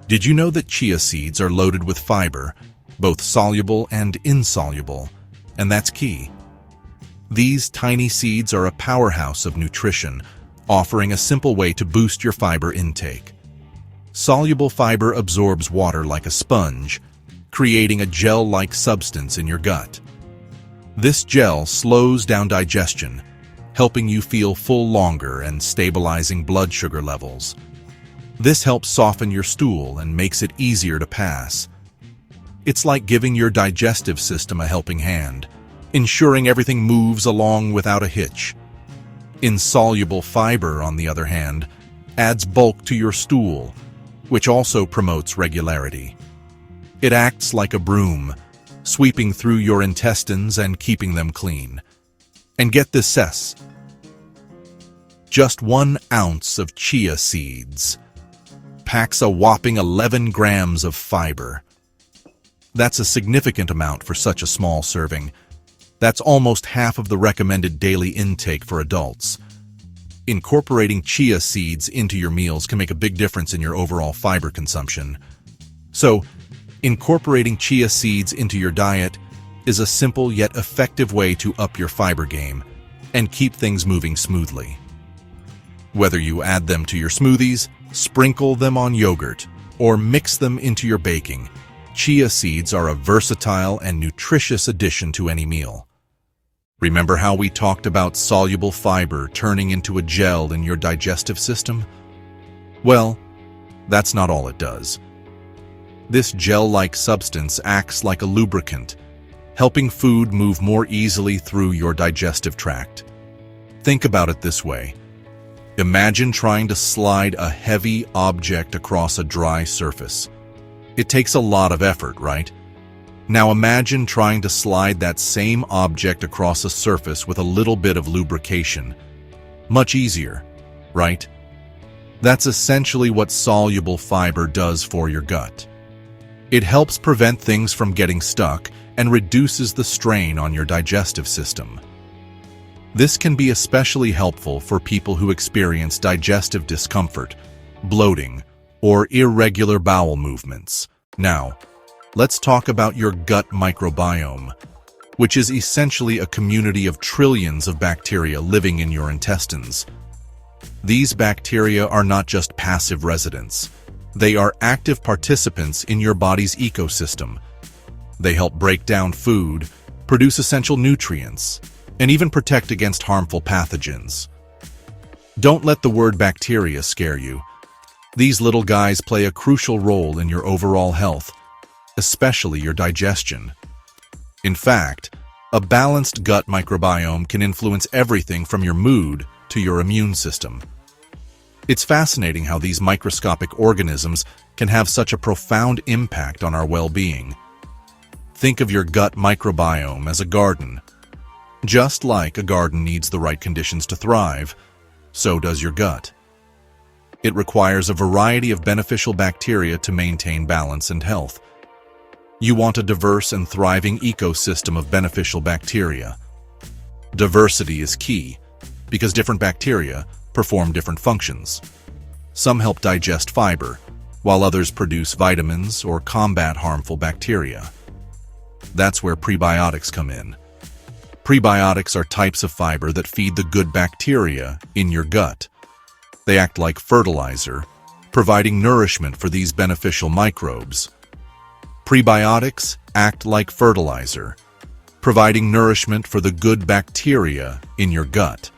Did you know that chia seeds are loaded with fiber, both soluble and insoluble? And that's key. These tiny seeds are a powerhouse of nutrition, offering a simple way to boost your fiber intake. Soluble fiber absorbs water like a sponge, creating a gel-like substance in your gut. This gel slows down digestion, helping you feel full longer and stabilizing blood sugar levels. This helps soften your stool and makes it easier to pass. It's like giving your digestive system a helping hand, ensuring everything moves along without a hitch. Insoluble fiber, on the other hand, adds bulk to your stool, which also promotes regularity. It acts like a broom, sweeping through your intestines and keeping them clean. And get this, just 1 ounce of chia seeds packs a whopping 11 grams of fiber. That's a significant amount for such a small serving. That's almost half of the recommended daily intake for adults. Incorporating chia seeds into your meals can make a big difference in your overall fiber consumption. So, incorporating chia seeds into your diet is a simple yet effective way to up your fiber game and keep things moving smoothly. Whether you add them to your smoothies, sprinkle them on yogurt, or mix them into your baking, chia seeds are a versatile and nutritious addition to any meal. Remember how we talked about soluble fiber turning into a gel in your digestive system? Well, that's not all it does. This gel-like substance acts like a lubricant, helping food move more easily through your digestive tract. Think about it this way. Imagine trying to slide a heavy object across a dry surface. It takes a lot of effort, right? Now imagine trying to slide that same object across a surface with a little bit of lubrication. Much easier, right? That's essentially what soluble fiber does for your gut. It helps prevent things from getting stuck and reduces the strain on your digestive system. This can be especially helpful for people who experience digestive discomfort, bloating, or irregular bowel movements. Now, let's talk about your gut microbiome, which is essentially a community of trillions of bacteria living in your intestines. These bacteria are not just passive residents. They are active participants in your body's ecosystem. They help break down food, produce essential nutrients, and even protect against harmful pathogens. Don't let the word bacteria scare you. These little guys play a crucial role in your overall health, especially your digestion. In fact, a balanced gut microbiome can influence everything from your mood to your immune system. It's fascinating how these microscopic organisms can have such a profound impact on our well-being. Think of your gut microbiome as a garden. Just like a garden needs the right conditions to thrive, so does your gut. It requires a variety of beneficial bacteria to maintain balance and health. You want a diverse and thriving ecosystem of beneficial bacteria. Diversity is key, because different bacteria perform different functions. Some help digest fiber, while others produce vitamins or combat harmful bacteria. That's where prebiotics come in. Prebiotics are types of fiber that feed the good bacteria in your gut. They act like fertilizer, providing nourishment for these beneficial microbes. Prebiotics act like fertilizer, providing nourishment for the good bacteria in your gut.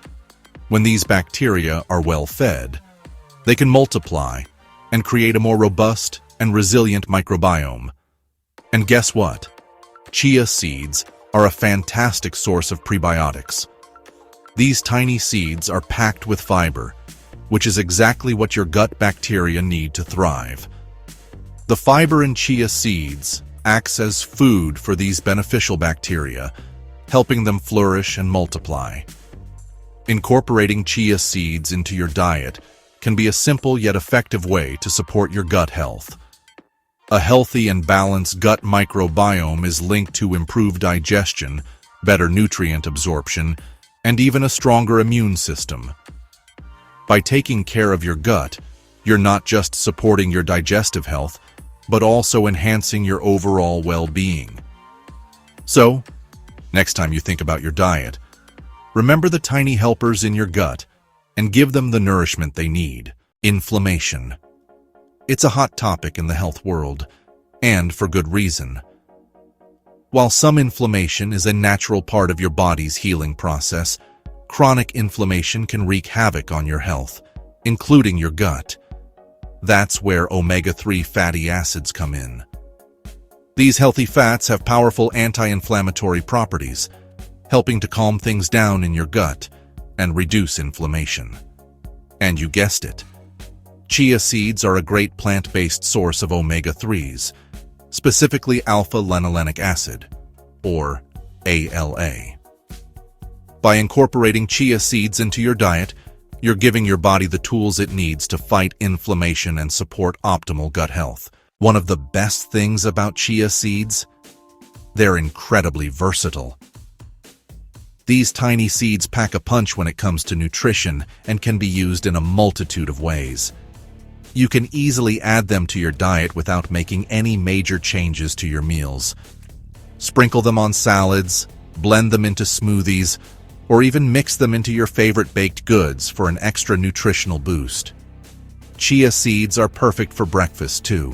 When these bacteria are well fed, they can multiply and create a more robust and resilient microbiome. And guess what? Chia seeds are a fantastic source of prebiotics. These tiny seeds are packed with fiber, which is exactly what your gut bacteria need to thrive. The fiber in chia seeds acts as food for these beneficial bacteria, helping them flourish and multiply. Incorporating chia seeds into your diet can be a simple yet effective way to support your gut health. A healthy and balanced gut microbiome is linked to improved digestion, better nutrient absorption, and even a stronger immune system. By taking care of your gut, You're not just supporting your digestive health, but also enhancing your overall well-being. So, next time you think about your diet, remember the tiny helpers in your gut and give them the nourishment they need. Inflammation. It's a hot topic in the health world, and for good reason. While some inflammation is a natural part of your body's healing process, chronic inflammation can wreak havoc on your health, including your gut. That's where omega-3 fatty acids come in. These healthy fats have powerful anti-inflammatory properties, helping to calm things down in your gut and reduce inflammation. And you guessed it, chia seeds are a great plant-based source of omega-3s, specifically alpha-linolenic acid, or ALA. By incorporating chia seeds into your diet, you're giving your body the tools it needs to fight inflammation and support optimal gut health. One of the best things about chia seeds? They're incredibly versatile. These tiny seeds pack a punch when it comes to nutrition and can be used in a multitude of ways. You can easily add them to your diet without making any major changes to your meals. Sprinkle them on salads, blend them into smoothies, or even mix them into your favorite baked goods for an extra nutritional boost. Chia seeds are perfect for breakfast too.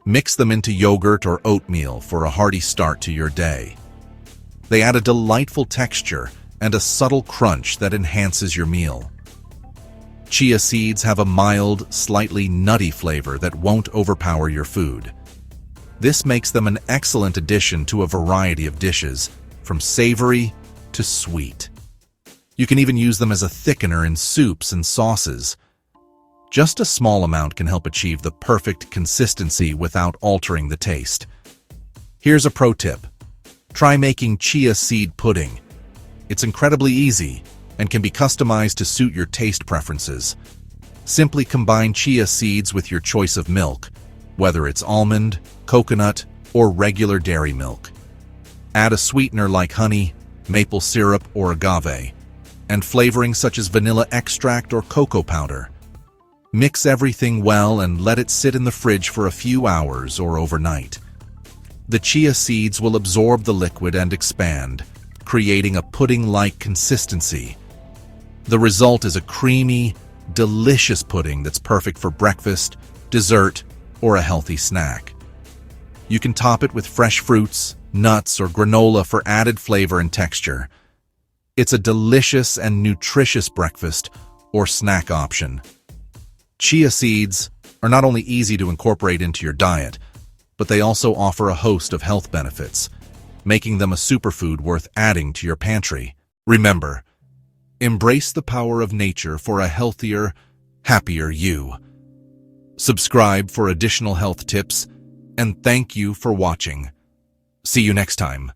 Mix them into yogurt or oatmeal for a hearty start to your day. They add a delightful texture and a subtle crunch that enhances your meal. Chia seeds have a mild, slightly nutty flavor that won't overpower your food. This makes them an excellent addition to a variety of dishes, from savory to sweet. You can even use them as a thickener in soups and sauces. Just a small amount can help achieve the perfect consistency without altering the taste. Here's a pro tip. Try making chia seed pudding. It's incredibly easy and can be customized to suit your taste preferences. Simply combine chia seeds with your choice of milk, whether it's almond, coconut, or regular dairy milk. Add a sweetener like honey, maple syrup, or agave, and flavoring such as vanilla extract or cocoa powder. Mix everything well and let it sit in the fridge for a few hours or overnight. The chia seeds will absorb the liquid and expand, creating a pudding-like consistency. The result is a creamy, delicious pudding that's perfect for breakfast, dessert, or a healthy snack. You can top it with fresh fruits, nuts, or granola for added flavor and texture. It's a delicious and nutritious breakfast or snack option. Chia seeds are not only easy to incorporate into your diet, but they also offer a host of health benefits, making them a superfood worth adding to your pantry. Remember, embrace the power of nature for a healthier, happier you. Subscribe for additional health tips, and thank you for watching. See you next time.